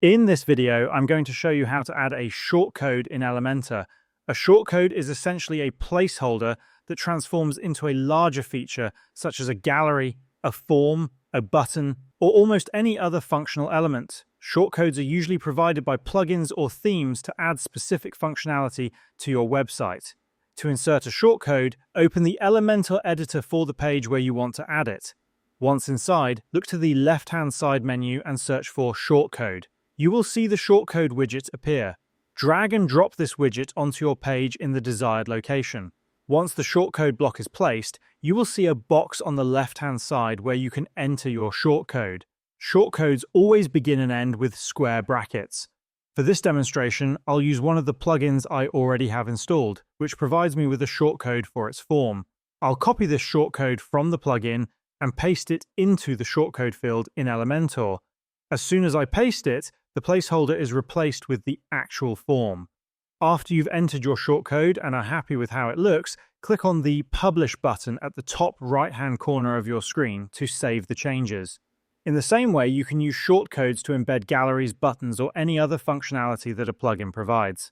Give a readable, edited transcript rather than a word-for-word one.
In this video, I'm going to show you how to add a shortcode in Elementor. A shortcode is essentially a placeholder that transforms into a larger feature, such as a gallery, a form, a button, or almost any other functional element. Shortcodes are usually provided by plugins or themes to add specific functionality to your website. To insert a shortcode, open the Elementor editor for the page where you want to add it. Once inside, look to the left-hand side menu and search for shortcode. You will see the shortcode widget appear. Drag and drop this widget onto your page in the desired location. Once the shortcode block is placed, you will see a box on the left-hand side where you can enter your shortcode. Shortcodes always begin and end with square brackets. For this demonstration, I'll use one of the plugins I already have installed, which provides me with a shortcode for its form. I'll copy this shortcode from the plugin and paste it into the shortcode field in Elementor. As soon as I paste it, the placeholder is replaced with the actual form. After you've entered your shortcode and are happy with how it looks, click on the Publish button at the top right-hand corner of your screen to save the changes. In the same way, you can use shortcodes to embed galleries, buttons, or any other functionality that a plugin provides.